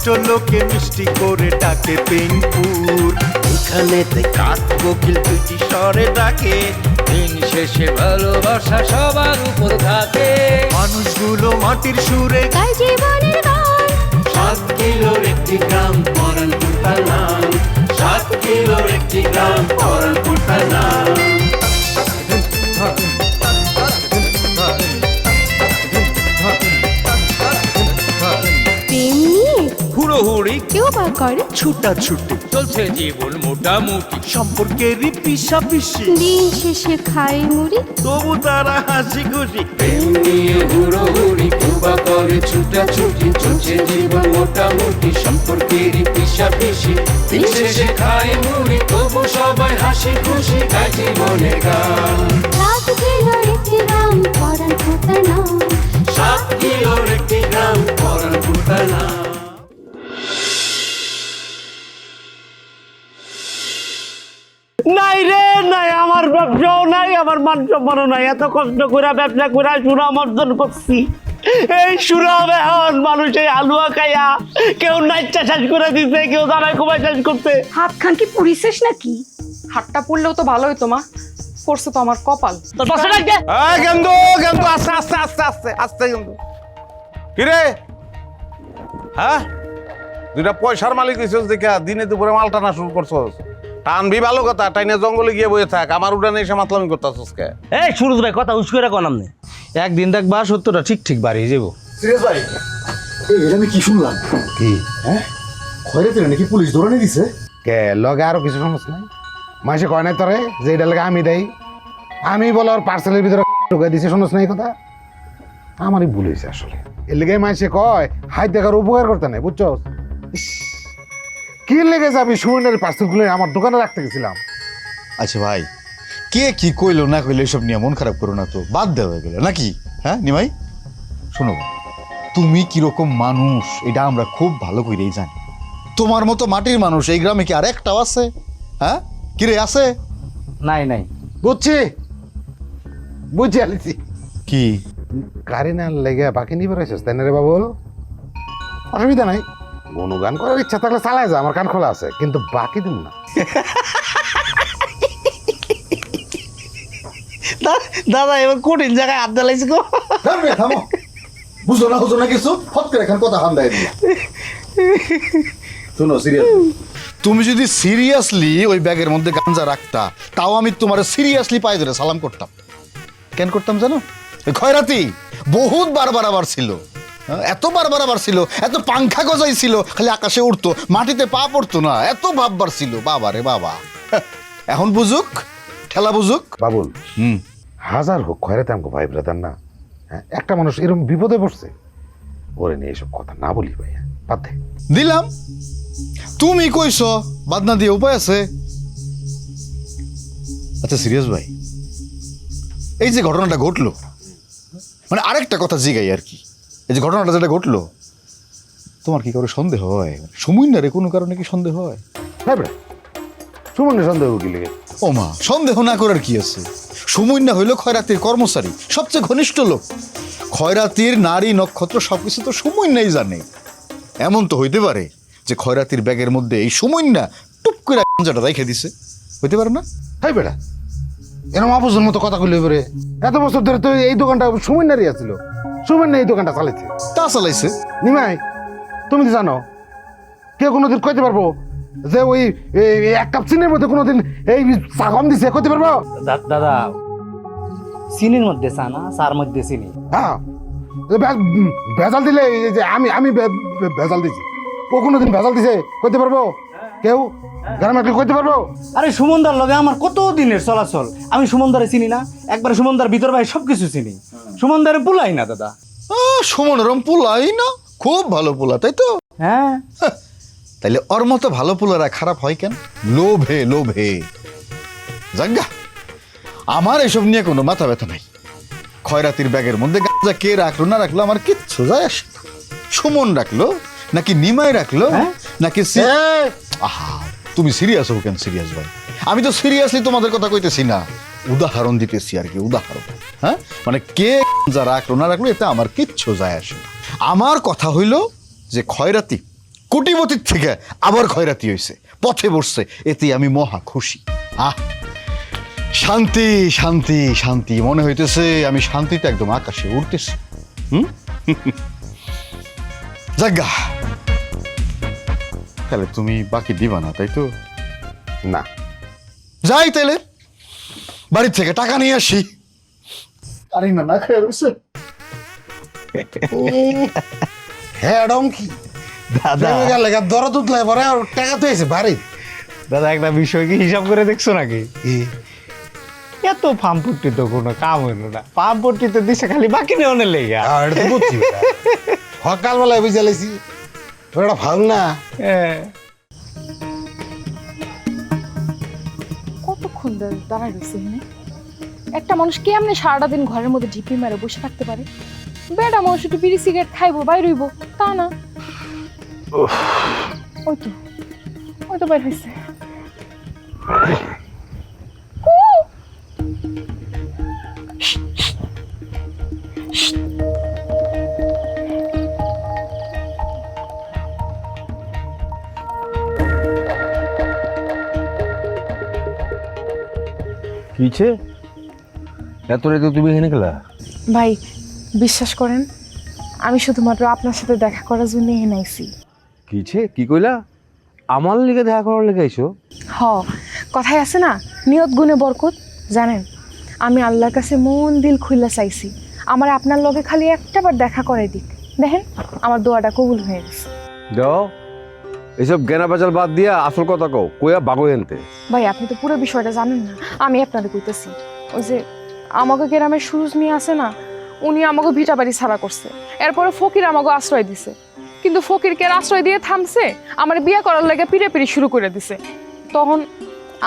দুষ্ট লোকে মিষ্টি করে ডাকে পিনপুর। এখানে কাক কোকিল দুটি স্বরে ডাকে, দিন শেষে ভালোবাসা সবার উপর থাকে। মানুষগুলো মাটির সুরে তাই জীবনের গান। 7 কিলোর একটি গ্রাম পরানপুর তার নাম। 7 কিলোর একটি গ্রাম পরানপুর তার নাম। প্রেম নিয়ে হুড়োহুড়ি কেউ বা করে ছুটাছুটি চলছে জীবন মোটামুটি, সম্পর্কেরই পিছাপিছি, দিন শেষে খাই মুড়ি। তবু তারা হাসি খুশি। প্রেম নিয়ে হুড়োহুড়ি কেউ বা করে ছুটাছুটি, চলছে জীবন মোটামুটি, সম্পর্কেরই পিছাপিছি, দিন শেষে খায় মুড়ি, তবু সবাই হাসি খুশি, গায় জীবনের গান। 7 কিলোর একটি গ্রাম পরানপুর তার নাম। 7 কিলোর একটি গ্রাম পরানপুর তার নাম। নাই রে নাই, আমার ব্যবসাও নাই, আমার মান সম্মানও নাই। এত কষ্ট করে ব্যবসা করে সুনাম অর্জন করছি, এই সুনাম এখন মানুষ এই হালুয়া খাইয়া কেউ নাইচা শেষ করে দিচ্ছে, কেউ দাঁড়ায় কমায় শেষ করতে। হাত খান কি পুড়িছিস নাকি? হাতটা পড়লেও তো ভালো হইতো মা, পড়ছে তো আমার কপাল। তোর পাশে রাখবে গেন্দু গেন্দু, আস্তে আস্তে আস্তে আস্তে আস্তে গেন্দু। কিরে হ্যাঁ, দুইটা পয়সার মালিক হইছস দেখা দিনে দুপুরে মাল টানা শুরু করছস। টানবি ভালো কথা, টাইনে জঙ্গলে গিয়ে বসে থাক, আমার উঠানে এসে মাতলামি করতেছস কে? এই সুরজ ভাই কথা উস করে কোন আমনে, একদিন দেখবা সত্যটা ঠিক ঠিক বাড়িয়ে যাবো। সিরিয়াস ভাই, এটা আমি কি শুনলাম? কি হ্যাঁ, খয়রাতে নাকি পুলিশ ধরে নিয়ে দিছে? কে লগে আরো কিছু সমস্যা নাই? মাসে কয় নাই তোরে যে এটা লাগে আমি দেই, আমি বলে ওর পার্সেলের ভিতরে ঢুকাই দিছি, শুনছ না এই কথা? আমারই ভুল হয়েছে আসলে, এর লেগে মাসে কয় হাই দেখার উপকার করতে নাই, বুঝছস? ইস, কি লেগে যাবি সুমনের পার্সেল খুলে আমার দোকানে রাখতে গেছিলাম। আচ্ছা ভাই, কে কি কইলো না কইলো এসব নিয়ে মন খারাপ করো না তো, বাদ দেওয়া হয়ে গেল নাকি? হ্যাঁ নিমাই, শোনো, তুমি কিরকম মানুষ এটা আমরা খুব ভালো করেই জানি। তোমার মতো মাটির মানুষ এই গ্রামে কি আর একটাও আছে? হ্যাঁ কিরে আছে? নাই নাই, বুঝছি বুঝছি আলিছি। কি গাড়ি না লেগে বাকি নিবে রয়েছিস তাই না রে বাবুল? অসুবিধা নাই, গুণগান করার ইচ্ছা থাকলে চালায় যা, আমার কান খোলা আছে, কিন্তু বাকি দিন না। দাদা এবার কঠিন জায়গায় হাত দিলাইছি গো। থামো, বুঝো না বুঝো না কিছু, ফট করে এখান কথা হান দেয় দিয়া। শোনো সিরিয়াস, তুমি যদি সিরিয়াসলি ওই ব্যাগের মধ্যে গাঞ্জা রাখতা, তাও আমি তোমার সিরিয়াসলি পায়ে ধরে সালাম করতাম। কেন করতাম জানো? ওই খয়রাতি বহুত বারবার আবার ছিল, এত বারবার আবার ছিল, এত পাংখা গজাই ছিল, খালি আকাশে উঠতো, মাটিতে পা পড়তো না, এত ভাববার ছিল। বাবা রে বাবা, এখন বুঝুক, ঠেলা বুঝুক। বাবুল, হাজার হোক খয়রাতে আমাকে ভাই ব্রাদার না, হ্যাঁ, একটা মানুষ এরকম বিপদে পড়ছে, ওরে নিয়ে এসব কথা না বলি ভাই, বাদ দে। দিলাম, তুমি কইছ, বাদ না দিয়ে উপায় আছে? আচ্ছা সিরিয়াস ভাই, এই যে ঘটনাটা ঘটলো, মানে আরেকটা কথা জিগাই আর কি, এই যে ঘটনাটা যেটা ঘটলো, তোমার কি কারো সন্দেহ হয়? সমুন্নারে কোনো কারণে কি সন্দেহ হয়? হ্যাঁ বেড়া, সুমনের সন্দেহ কি লেগে? ও মা, সন্দেহ না করার কি আছে? সমুন্না হইল খয়রাতির কর্মচারী, সবচেয়ে ঘনিষ্ঠ লোক। খয়রাতির নারী নক্ষত্র সবকিছু তো সমুন্নাই জানে। এমন তো হইতে পারে যে খয়রাতির ব্যাগের মধ্যে এই সমুন্না টুপ করে গাঁজাটা রেখে দিছে, হইতে পারে না? হ্যাঁ বেড়া, এরকম অবুঝের মতো কথা কইলে এবারে, এত বছর ধরে তো এই দোকানটা সুমন্নারই আছিল, সুমন্না এই দোকানটা চালাইছে। তা চালাইছে। নিমাই, তুমি তো জানো, কেউ কোনোদিন কইতে পারবো যে ওই এক কাপ চিনির মধ্যে কোনোদিন এই চা কম দিছে? কইতে পারবো? দাদা চিনির মধ্যে চা না, চার মধ্যে চিনি। হ্যাঁ, ভেজাল দিলে এই যে আমি ভেজাল দিছি, ও কোনোদিন ভেজাল দিছে কইতে পারবো? কেউ গ্রামে কইতে পারবো? আরে সুমনদার লগে আমার কত দিনের চলাচল, আমি সুমনদারে চিনি না? একবারে সুমনদার ভিতর ভাই সবকিছু চিনি, সুমনদারে পুলাই না দাদা। সুমনরম পোলাই না, খুব ভালো পোলা, তাই তো? হ্যাঁ, তাইলে ওর মতো ভালো পোলারা খারাপ হয় কেন? লোভে লোভে। জাঙ্গা, আমার এসব নিয়ে কোনো মাথা ব্যথা নাই। খয়রাতির ব্যাগের মধ্যে গাঁজা কে রাখলো না রাখলো আমার কিচ্ছু যায় আসে না। সুমন রাখলো নাকি নিমাই রাখলো নাকি আহা, তুমি সিরিয়াস হো কেন? সিরিয়াস ভাই, আমি তো সিরিয়াসলি তোমাদের কথা কইতেছি না, উদাহরণ দিতেছি আর কি, উদাহরণ। হ্যাঁ, মানে কে যা রাখলো না রাখলো এতে আমার কিচ্ছু যায় আসে না। আমার কথা হইল যে খয়রাতি কোটিপতির থেকে আবার খয়রাতি হয়েছে, পথে বসছে, এতে আমি মহা খুশি। শান্তি শান্তি শান্তি, মনে হইতেছে আমি শান্তিতে একদম আকাশে উড়তেছি। জাগা, তাহলে তুমি বাকি দিবা না, তাই তো? না, যাই তাহলে বাড়ির থেকে টাকা নিয়ে আসি। আরে না না খেয়ে রয়েছে। হ্যাঁ ডমকি দাদা লেখা দরদ উঠলে পরে আর টাকা তো এসে বাড়ি। দাদা একটা বিষয় কি হিসাব করে দেখছো নাকি? এত পাম্পটি তো কোনো কাম হইলো না, পাম্পটি তো দিছে খালি বাকি নেওয়ার লেগে। এটা তো বুঝছি সকালবেলায় বুঝে লাইছি ওটা ভালো না। কতক্ষণ ধরে দাঁড়ায় রয়েছে এখানে? একটা মানুষ কেমনে সারাটা দিন ঘরের মধ্যে ঝিপি মেরে বসে থাকতে পারে? বেটা মানুষ একটু বিড়ি সিগারেট খাইবো, বাইর হইব, তা না। ওই তো বাইর হয়েছে। কিছে এত রাতে তুমি এখানে গেলা? ভাই বিশ্বাস করেন, আমি শুধুমাত্র আপনার সাথে দেখা করার জন্য এখানে আইছি। কিছে কি কইলা? আমার লিগে দেখা করার লেগে আইছো? হ, কথায় আছে না, নিয়ত গুণে বরকত। জানেন, আমি আল্লাহর কাছে মন দিল খুইলা চাইছি আমার আপনার লগে খালি একটাবার দেখা করে দিক। দেখেন আমার দোয়াটা কবুল হয়ে গেছে। দাও এইসব জ্ঞানা বেচাল বাদ দিয়া আসল কথা কও, কইয়া বাগো এনতে। ভাই আপনি তো পুরো বিষয়টা জানেন না, আমি আপনাদের কইতেছি। ওই যে আমাকে গ্রামের সুরজ নিয়ে আসে না, উনি আমাকে ভিটা বাড়ি ছাড়া করছে, এরপরে ফকির আমাকে আশ্রয় দিছে। কিন্তু ফকিরকে আশ্রয় দিয়ে থামছে, আমার বিয়ে করার লাগে পিড়ে শুরু করে দিছে। তখন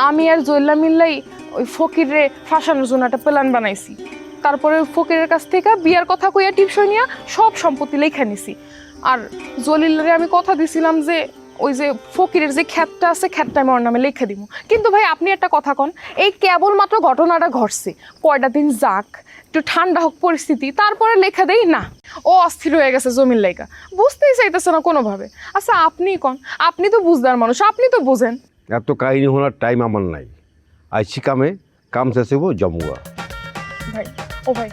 আমি আর জৈল্লা মিল্লাই ওই ফকিরে ফাঁসানোর জন্য একটা প্ল্যান বানাইছি। তারপরে ওই ফকিরের কাছ থেকে বিয়ার কথা কইয়া টিপসই নিয়ে সব সম্পত্তি লেখা নিছি। আর জলিলারে আমি কথা দিছিলাম যে ওই যে ফকিরের যে খ্যাতটা আছে, খ্যাতটা আমি ওর নামে লিখে দিব। কিন্তু ভাই আপনি একটা কথা কন, এই কেবলমাত্র ঘটনাটা ঘটছে, কয়টা দিন যাক, একটু ঠান্ডা হোক পরিস্থিতি, তারপরে লেখা দেই না। ও অস্থির হয়ে গেছে জমির লাইকা, বুঝতেই চাইতেছে না কোনোভাবে। আচ্ছা আপনি কন, আপনি তো বুঝদার মানুষ, আপনি তো বুঝেন। এত কাহিনী শোনার টাইম আমার নাই। আইছি কামে, কাম শেষ হইব জমুয়া। ভাই ও ভাই,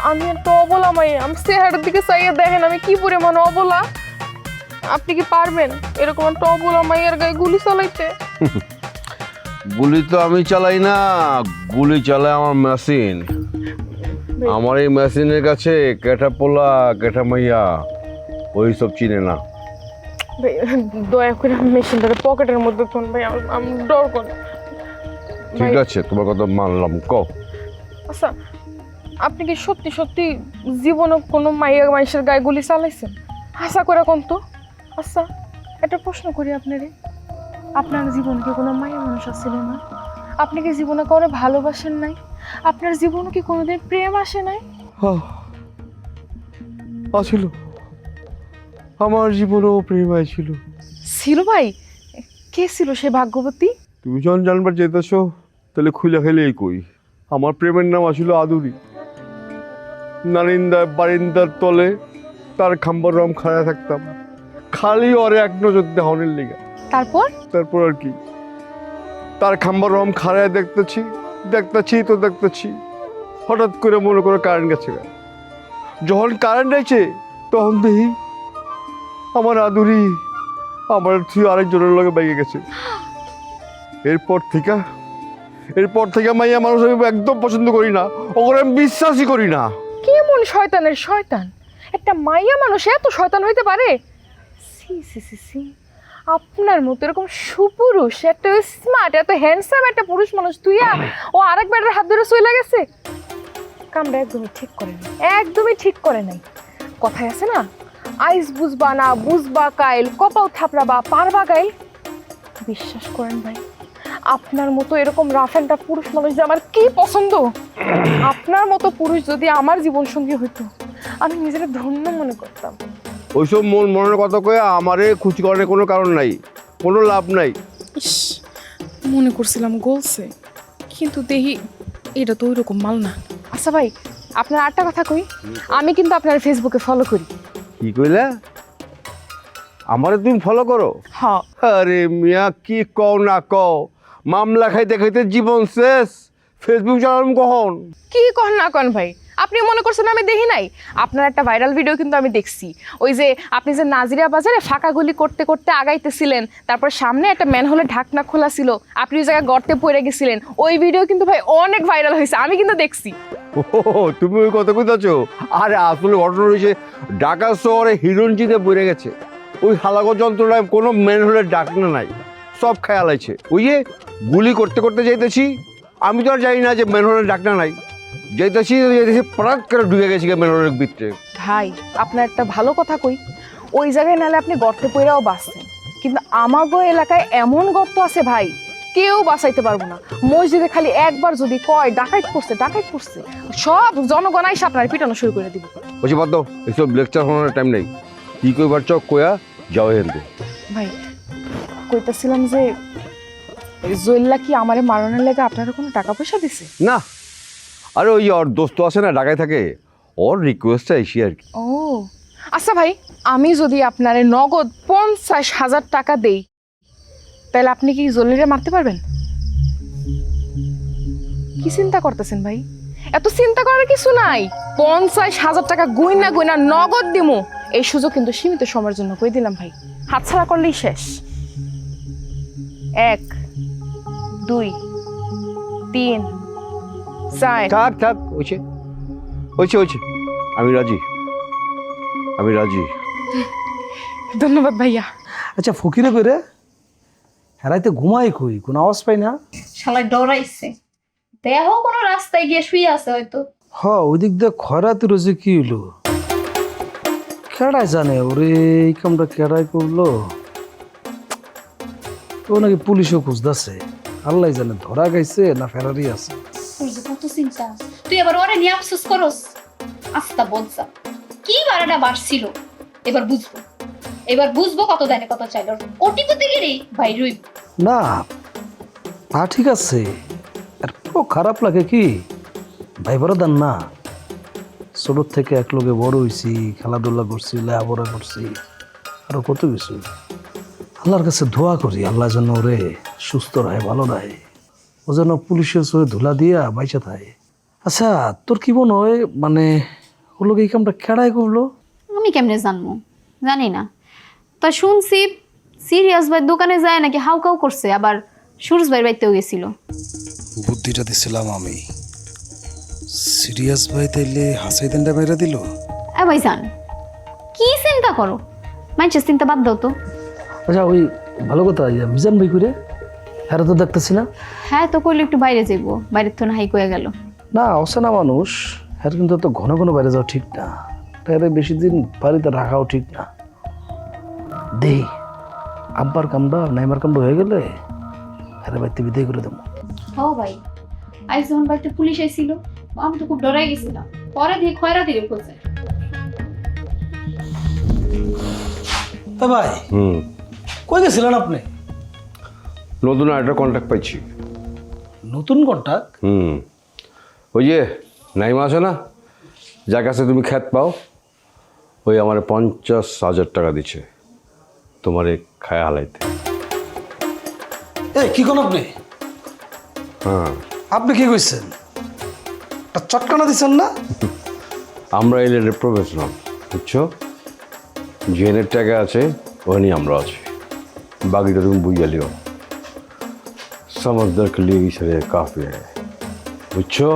আমি একটা অবলা মাই, আমি চেহারার দিকে চাইয়ে দেখেন আমি কি পরিমাণ অবলা। আপনি কি পারবেন এরকম একটা অবলা মাইয়ের গায়ে গুলি চালাইতে? গুলি তো আমি চালাই না, গুলি চালায় আমার মেশিন। আমার এই মেশিনের কাছে কেটা পোলা কেটা মাইয়া ওই সব চিনে না। ভাই দয়া করে মেশিনটারে পকেটের মধ্যে থন ভাই, আমি ডর করি। ঠিক আছে, তোমার কথা মানলাম, কও। আচ্ছা আপনি কি সত্যি সত্যি জীবনে কোনো মাইয়া মানুষের গায়ে গুলি চালাইছেন? আশা করে কোন তো। আচ্ছা একটা প্রশ্ন করি আপনারে, আপনার জীবনে কি কোনো মাইয়া মানুষ আসছিল না? আপনি কি জীবনে কাউরে ভালোবাসেন নাই? আপনার জীবনে কি কোনোদিন প্রেম আসে নাই? আসিল, আমার জীবনেও প্রেম ছিল। ছিল ভাই? কে ছিল সে ভাগ্যবতী? তুমি যখন জানবার যেতেছো তাহলে খুলে খেলেই কই। আমার প্রেমের নাম আসিল আদুরি। নারিন্দার বারিন্দার তলে তার খাম্বার রম খাড়া থাকতাম, খালি ওরে এক নজর দেহনের লিগা। তারপর আর কি, তার খাম্বার রম খাড়ায় দেখতেছি হঠাৎ করে মনে করো কারেন্ট গেছে। যখন কারেন্ট আছে তখন দেখি আমার আদুরি আমার তুই আরেকজনের লগে বেগে গেছে। এরপর থেকে মাইয়া মানুষ আমি একদম পছন্দ করি না, ওকে আমি বিশ্বাসই করি না। কেমন শয়তানের শয়তান একটা মাইয়া মানুষ এত শয়তান হইতে পারে? সি সি সি সি, আপনার মতো এরকম সুপুরুষ, এত স্মার্ট, এত হ্যান্ডসাম একটা পুরুষ মানুষ তুইয়া ও আরেক বেটার হাত ধরে শুয়ে লাগেছে। কামটা একদমই ঠিক করে নাই। কথায় আছে না, আইস বুঝবা না বুঝবা কাইল, কপাল থাপড়াবা পারবা গাইল। বিশ্বাস করেন ভাই, আপনার মতো এরকম রাফ অ্যান্ড টাফ পুরুষ মানুষ যে আমার কি পছন্দ। আপনার মতো পুরুষ যদি আমার জীবন সঙ্গী হইতো, আমি নিজেকে ধন্য মনে করতাম। ওইসব মনের কথা কয়ে আমারে খুশি করার কোনো কারণ নাই, কোনো লাভ নাই। ইস, মনে করছিলাম গলছে, কিন্তু দেখি এটা তো ওইরকম মাল না। আচ্ছা ভাই, আপনার আরেকটা কথা কই, আমি কিন্তু আপনার ফেসবুকে ফলো করি। কি কইলা? আমারে তুমি ফলো করো? হ আরে মিয়া কি কও না কও, মামলা খাইতে খাইতে জীবন শেষ, ফেসবুক চালাম কখন? কি কন না কন ভাই, আপনি মনে করছেন আমি দেখি নাই? আপনার একটা ভাইরাল ভিডিও কিন্তু আমি দেখছি, ওই যে আপনি যে নাজিরা বাজারে ফাঁকা গুলি করতে করতে আগাইতেছিলেন, তারপর সামনে একটা ম্যানহোলের ঢাকনা খোলা ছিল, আপনি ওই জায়গায় গর্তে পড়ে গেছিলেন, ওই ভিডিও কিন্তু ভাই অনেক ভাইরাল হয়েছে, আমি কিন্তু দেখছি। ও তুমি ওই কথা কইতাছো? আরে আসলে ঘটনা হয়েছে ঢাকা শহরে হিরোইনজিতে পড়ে গেছে, ওই হালাগো যন্ত্রণায় কোনো ম্যানহোলের ডাকনা নাই, সব খেয়াল আছে। ওই যে গুলি করতে করতে যাইতেছি, আমি তো আর জানি না যে ম্যানহোলের ডাকনা নাই, যাইতেছি প্রাক করে ঢুকে গেছি ম্যানহোলের ভিতরে। ভাই আপনার একটা ভালো কথা কই, ওই জায়গায় নালে আপনি গর্তে পড়েও বাঁচতেন, কিন্তু আমাগো এলাকায় এমন গর্ত আছে ভাই, কেউ বাঁচাইতে পারবো না। মসজিদে খালি একবার যদি কয় ডাকাইত করছে ডাকাইত করছে, সব জনগণ আইসা আপনার পিটানো শুরু করে দিব। বলছি বাদ দাও, এসব লেকচার শোনার টাইম নেই, কি কইবার চক কয়া যাও হেনতে। ভাই কইতাছিলাম যে জৈল্লা কি আমারে মারণের লেগে আপনারা কোনো টাকা পয়সা দিছে? না, আরে ওই ওর দোস্ত আছে না ঢাকায় থাকে, ওর রিকোয়েস্টটা এসি আর কি। ও আচ্ছা ভাই, আমি যদি আপনারে নগদ 50,000 টাকা দেই, তাহলে আপনি কি জলিরে মারতে পারবেন? কি চিন্তা করতেছেন ভাই? এত চিন্তা করার কিছু নাই, 50,000 টাকা গুইনা গুইনা নগদ দিমু। এই সুযোগ কিন্তু সীমিত সময়ের জন্য কই দিলাম ভাই, হাতছাড়া করলেই শেষ। 1 2 3 4 থাক থাক, ওইছে ওইছে ওইছে, আমি রাজি, আমি রাজি। ধন্যবাদ ভাইয়া। আচ্ছা ফকিরে কইরে হেরাইতে ঘুমাই কই, কোনো আওয়াজ পাই না? শালায় ডরাইছে, দেহ কোনো রাস্তায় গিয়ে শুয়ে আছে হয়তো। হ ওই দিক দিয়ে খয়রাতি রয়েছে, কি হইলো কেডাই জানে, ওরে এই কামটা কেডাই করলো, ও নাকি পুলিশও খুঁজতেছে, আল্লাহ জানে ধরা গাইছে না ফেরারি আছে। তোর যে কত চিন্তা, তুই এবার ওরে নিয়ে আফসোস করস? আস্তা বলছা কি বারাটা বাড়ছিল, এবার বুঝবো, এবার বুঝবো কত দেনে কত চাইল, কোটি কোটি গিরি ভাই রুই। না তা ঠিক আছে, আর পুরো খারাপ লাগে কি ভাই বড়দান না, ছোট থেকে এক লোকে বড় হয়েছি, খেলাধুলা করছি, লেখাপড়া করছি, আরো কত কিছু। আল্লাহর কাছে দোয়া করি আল্লাহ যেন ওরে সুস্থ রাহে, ভালো রাহে, ও যেন পুলিশের সঙ্গে ধুলা দিয়া বাইচা থাকে। আচ্ছা তোর কি মনে হয়, মানে ও লোক এই কামটা কেডাই করলো? আমি কেমনে জানবো, জানি না তা শুনছি সিরিয়াস ভাই দোকানে যায় নাকি হাউকাউ করছে, আবার সুরজ ভাইয়ের বাড়িতেও গেছিল। বুদ্ধিটা দিছিলাম আমি, সিরিয়াস ভাই তাইলে হাসাই দেনটা মেরে দিল। ভাই জান কি চিন্তা করো, মানুষের চিন্তা বাদ দাও তো। আচ্ছা ওই ভালো কথা, ইয়া মিজান ভাই করে হ্যাঁ তো দেখতেছি না। হ্যাঁ তো কইলে একটু বাইরে যাইবো, বাইরের তো না হাই কয়ে গেল। না অচেনা মানুষ, হ্যাঁ কিন্তু তো ঘন ঘন বাইরে যাওয়া ঠিক না, তাহলে বেশি দিন বাড়িতে রাখাও ঠিক না। দেই আব্বার কামটা নাইমার কামটা হয়ে গেলে হ্যাঁ বাড়িতে বিদায় করে দেবো। ও ভাই আজ যখন বাড়িতে পুলিশ আইছিল, আমি তো খুব ডরাই গেছিলাম, পরে দিয়ে খয়রা দিয়ে খুঁজছে। ভাই কই গেছিলেন আপনি? নতুন একটা কন্ট্যাক্ট পাইছি। নতুন কন্ট্যাক্ট? ওই যে নাইমা আছে না, যার কাছে তুমি খ্যাত পাও, ওই আমার 50,000 টাকা দিচ্ছে তোমার খায়া হালাইতে। এই কি কোন আপনি? হ্যাঁ আপনি কি কইছেন? একটা চটকানা দিচ্ছেন না? আমরা এই লেনের প্রফেশনাল, বুঝছো, জেনের টাকা আছে ওখানে আমরা আছি, বাকিটা তুমি বুঝিয়া লিও। समझदार के लिए इशारे काफी है, बुझছো?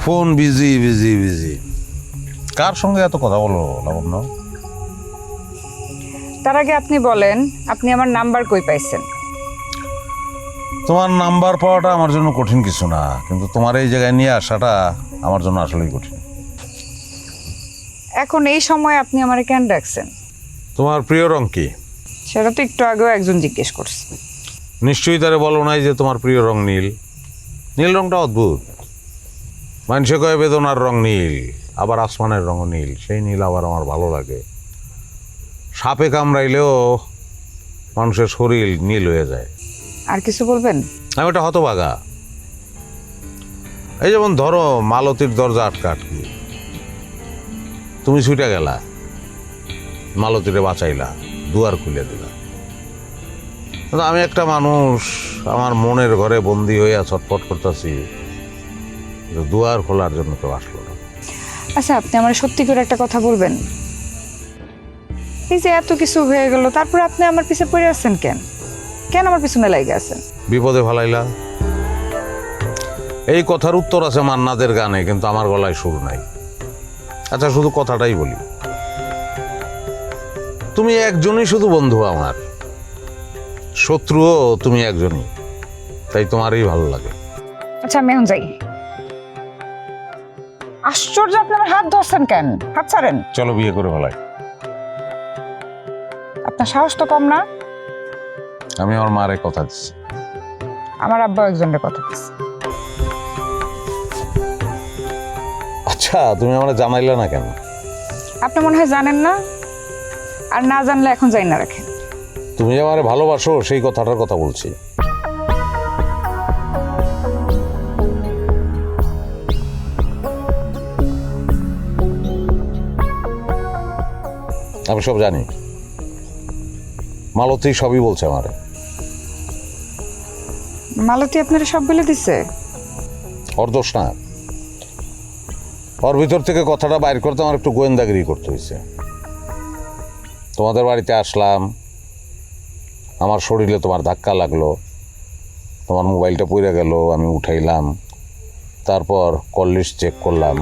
ফোন বিজি বিজি বিজি, কার সঙ্গে এত কথা বলো লাবণ্য? তার আগে আপনি বলেন, আপনি আমার নাম্বার কই পাইছেন? তোমার নাম্বার পাওয়াটা আমার জন্য কঠিন কিছু না, কিন্তু তোমার এই জায়গায় নিয়ে আসাটা আমার জন্য আসলেই কঠিন। এখন এই সময় আপনি আমারে কেন ডাকছেন? তোমার প্রিয় রং কি? সেটা তো একটু আগেও একজন জিজ্ঞেস করছে। নিশ্চয়ই তারে বলো নাই যে তোমার প্রিয় রং নীল। নীল রংটা অদ্ভুত, মানুষে কয় বেদনার রং নীল, আবার আসমানের রঙও নীল, সেই নীল আবার আমার ভালো লাগে। সাপে কামড়াইলেও মানুষের শরীর নীল হয়ে যায়। আর কিছু বলবেন? আমি একটা হতভাগা। এই যেমন ধরো মালতীর দরজা আটকি, তুমি ছুটে গেলা, মালতীরে বাঁচাইলা, দুয়ার খুলে দিলা। কিন্তু আমি একটা মানুষ, আমার মনের ঘরে বন্দি হইয়া ছটফট করতেছি, দুয়ার খোলার জন্য কেউ আসলো না। আচ্ছা, আপনি আমার সত্যি করে একটা কথা বলবেন? এই যে এত কিছু হয়ে গেল, তারপরে আপনি আমার পিছে পড়ে আছেন কেন? কেন আমার পিছনে লাগে আছেন? বিপদে ফেলাইলা। এই কথার উত্তর আছে মান্নাদের গানে, কিন্তু আমার গলায় সুর নাই। আচ্ছা, শুধু কথাটাই বলি, তুমি একজনই শুধু বন্ধু আমার, শত্রুও তুমি একজনই, তাই তোমারই ভালো লাগে। আচ্ছা, আমি এখন যাই। আশ্চর্য, আপনি আমার হাত ধরছেন কেন? হাত ছাড়েন। চলো বিয়ে করে ফেলাই। আপনার সাহস তো কম না। আমি আমার মারে কথা দিচ্ছি। আমার আব্বা একজনের কথা দিচ্ছে। আচ্ছা, তুমি আমার জানাইলে না কেন? আপনি মনে হয় জানেন না, আর না জানলে এখন যাই না রাখেন। তুমি যে আমারে ভালোবাসো সেই কথাটার কথা বলছি। আমি সব জানি, মালতী সবই বলছে আমারে। মালতী আপনারা সব বলে দিছে? ওর দোষ না, ওর ভিতর থেকে কথাটা বাইর করতে আমার একটু গোয়েন্দাগিরি করতে হয়েছে। তোমাদের বাড়িতে আসলাম, আমার শরীরে তোমার ধাক্কা লাগলো, তোমার মোবাইলটা পড়ে গেল, আমি উঠাইলাম, তারপর কল লিস্ট চেক করলাম।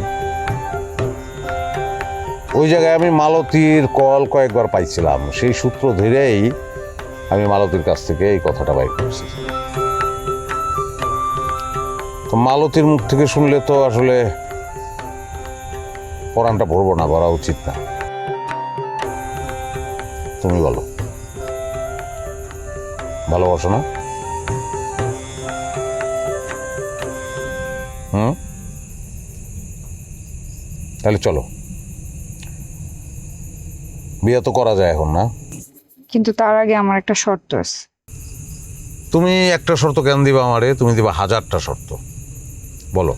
ওই জায়গায় আমি মালতীর কল কয়েকবার পাইছিলাম, সেই সূত্র ধরেই আমি মালতীর কাছ থেকে এই কথাটা বাইর করছি। তো মালতীর মুখ থেকে শুনলে তো আসলে পরাণটা ভরবো না, করা উচিত না। তুমি বলো, ভালোবাসো না? তাহলে চলো, বিয়ে তো করা যায় এখন, না? কিন্তু তার আগে আমার একটা শর্ত আছে। তুমি একটা শর্ত কেন দিবা আমারে? তুমি দিবা 1000টা শর্ত। বলো।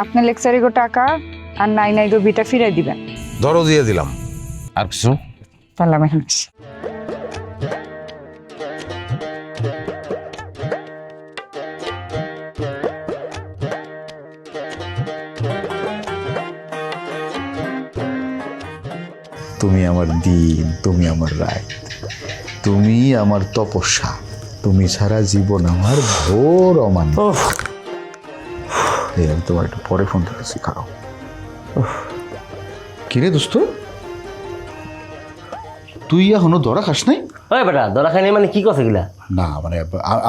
আপনি লেকচারিগো টাকা আর নাই গো বিটা ফিরাই দিবেন। ধরো দিয়ে দিলাম, আর কিছু? তাহলে আমি এখন আসি। তুমি আমার দিন, তুমি আমার রাত, তুমি আমার তপস্যা, তুমি সারা জীবন আমার ঘোর অমান্য। এই আমি তোমার একটু পরে ফোন করেছি, খাও। কিরে দোস্ত, তুই এখনো ধরা খাস নাই? ওই বেটা, ধরা খাই নাই মানে কি কথা গিলা? না মানে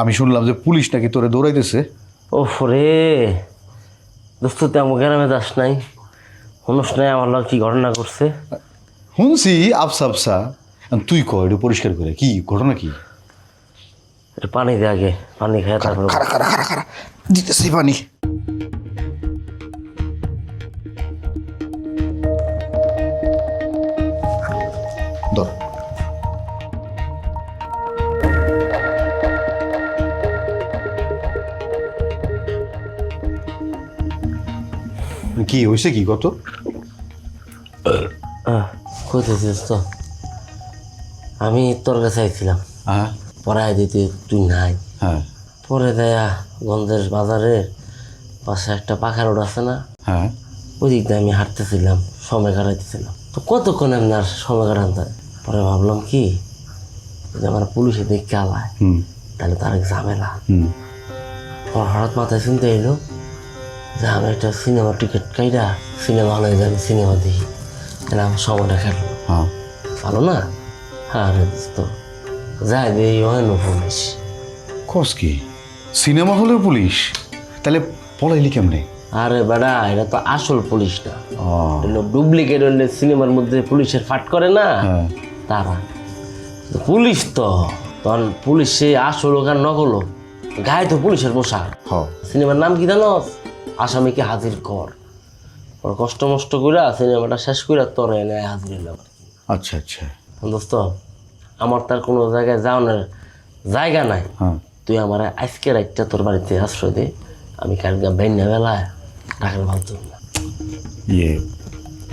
আমি শুনলাম যে পুলিশ নাকি তোরে দৌড়াইতেছে। ওফ রে দোস্ত, তেমন গ্রামে যাস নাই, শুনস নাই আমার লোক কি ঘটনা করছে? শুনছি আফসা আফসা, তুই কর একটু পরিষ্কার করে, কি ঘটনা কি? পানি দে আগে, পানি খায় তারপর। খারা খারা খারা খারা দিতেছি পানি। ধর। কি হয়েছে, কি কত? কইতেছিস তো, আমি তোর কাছে আইছিলাম হ্যাঁ, পড়াই দিতে, তুই নাই। হ্যাঁ পরে দেয়া গঞ্জের বাজারের পাশে একটা পাখা রোড আছে না, হ্যাঁ, ওই দিক দিয়ে আমি হাঁটতেছিলাম, সময় কাটাইতেছিলাম। তো কতক্ষণ এমনি আর সময় কাটাতে, পরে ভাবলাম কি যদি আমার পুলিশে দেখতে আলায় তাহলে তার এক ঝামেলা। আমার হঠাৎ মাথায় চিন্তা এলো যে আমি একটা সিনেমা টিকিট কাইরা সিনেমা হলে যাবি, সিনেমা দেখি, তাহলে আমার সময়টা কাটলো। ভালো না? হ্যাঁ রে দোস্ত, যাই দেখি হয় না পুলিশ। কস কি সিনেমা হলেও পুলিশ? তাহলে পলাইলি কেমনে? আরে বেড়া, এটা তো আসল পুলিশ না, ডুপ্লিকেট হলে সিনেমার মধ্যে পুলিশের ফাট করে না তারা। পুলিশ তো তখন পুলিশ সে আসল হোক আর নকল হোক, গায়ে তো পুলিশের পোশাক। সিনেমার নাম কি জানোস? আসামিকে হাজির কর। ওর কষ্ট মষ্ট কইরা সিনেমাটা শেষ কইরা তোরে এনে হাজির হইলাম। আচ্ছা আচ্ছা। দোস্ত, আমার তার কোনো জায়গায় যাওয়ার জায়গা নাই। তুই আমার আজকে রাতটা তোর বাড়িতে আশ্রয় দে, আমি কালকে বেন্যা বেলায় ঢাকার ভাবছি না। ইয়ে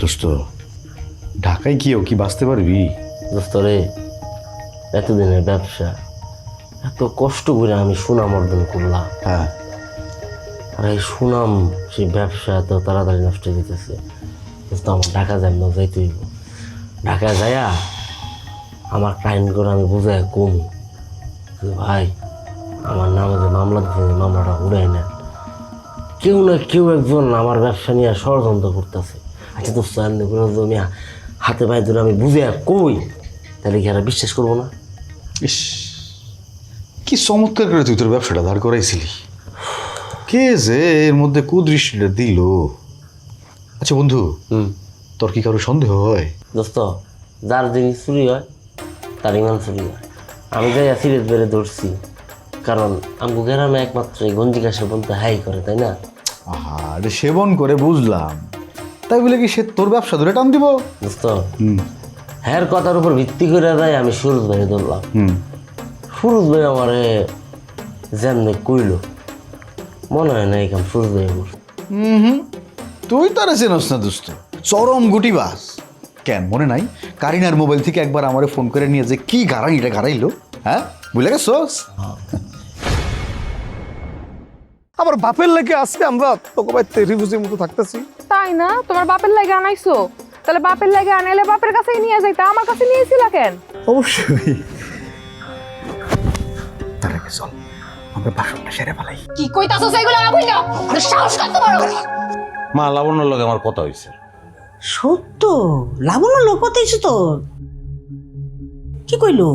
দোস্ত, ঢাকায় গিয়েও কি বাঁচতে পারবি? দোস্ত রে, এতদিনের ব্যবসা, এত কষ্ট করে আমি সুনাম অর্জন করলাম। হ্যাঁ, আর এই সুনাম, সেই ব্যবসা এত তাড়াতাড়ি নষ্ট হয়ে যেতেছে। দোস্ত, আমার ঢাকা যাই না, যাইতে হইব। ঢাকা যাইয়া আমার ক্লায়েন্ট করে আমি বুঝাই কমি, ভাই আমার নামে যে মামলা দিচ্ছে, মামলাটা উড়াই নেন। কেউ না কেউ একজন আমার ব্যবসা নিয়ে ষড়যন্ত্র করতেছে। আচ্ছা দোস্ত, এমনি করে আমি হাতে পায়ে ধরে আমি বুঝে কই, তাহলে কি আর বিশ্বাস করবো না? ইস, কি চমৎকার করে তুই তোর ব্যবসাটা দাঁড় করাইছিলি। কে যে এর মধ্যে কুদৃষ্টিটা দিল? আচ্ছা বন্ধু, তোর কি কারো সন্দেহ হয়? দোস্ত, যার জিনিস চুরি হয় তার ইমান চুরি হয়। আমি যাই সিরিয়াস বেড়ে ধরছি, কারণ আমি গ্রামে একমাত্র এই গঞ্জিকাশে বলতে হাই করে, তাই না? আরে সেবন করে বুঝলাম, তাই বলে কি সে তোর ব্যবসা ধরে টান দিব? দোস্ত, হ্যার কথার উপর ভিত্তি করে যাই আমি সুরজ ভাই ধরলাম। সুরজ ভাই আমারে যেমনি কইল, মনে হয় না এই কাম সুরজ ভাই করছে। তুই তারা চেনস না দোস্ত, চরম গুটিবাস। কেন মনে নাই? কারিনার মোবাইল থেকে একবার আমারে ফোন করে নিয়ে যে কি গাড়াইটা গাড়াইলো, হ্যাঁ বুঝলে গেছস? আমার বাপের লাগে আজকে আমরা তোকে ভাই রিফিউজির মতো থাকতেছি। তাই না? তোমার বাপের লাগে আনাইছো, তাহলে বাপের লাগে আনাইলে বাপের কাছেই নিয়ে যাইতা, আমার কাছে নিয়েছিলা কেন? অবশ্যই। তার আগে চল আমরা বাসনটা সেরে ফেলাই। কি কইতাছস এগুলো? না বুঝলো আরে সাহস কত বড়! মা, লাবণ্যর লগে আমার কথা হয়েছে। সত্য? লাবণ্য লোকতেইছো তোর? কি কইলো?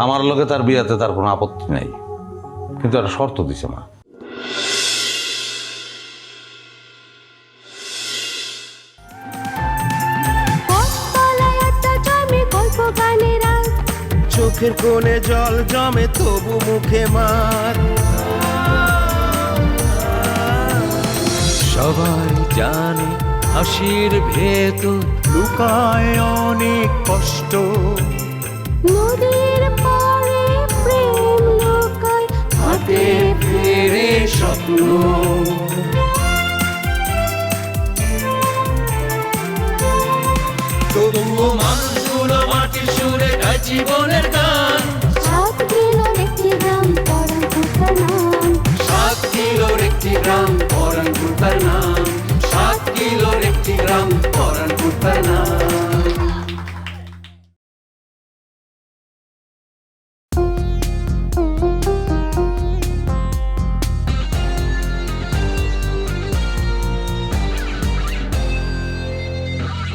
আমার লগে তার বিয়াতে তার কোনো আপত্তি নাই, কিন্তু একটা শর্ত দিছে মা। চোখের কোণে জল জমে তবু মুখে মার। সবাই জানে হাসির ভেতর লুকায় অনেক কষ্ট। নদীর পাড়ে প্রেম লুকায়, হাতে ফেরে স্বপ্ন। তবুও মানুষগুলো মাটির সুরে গায় জীবনের গান।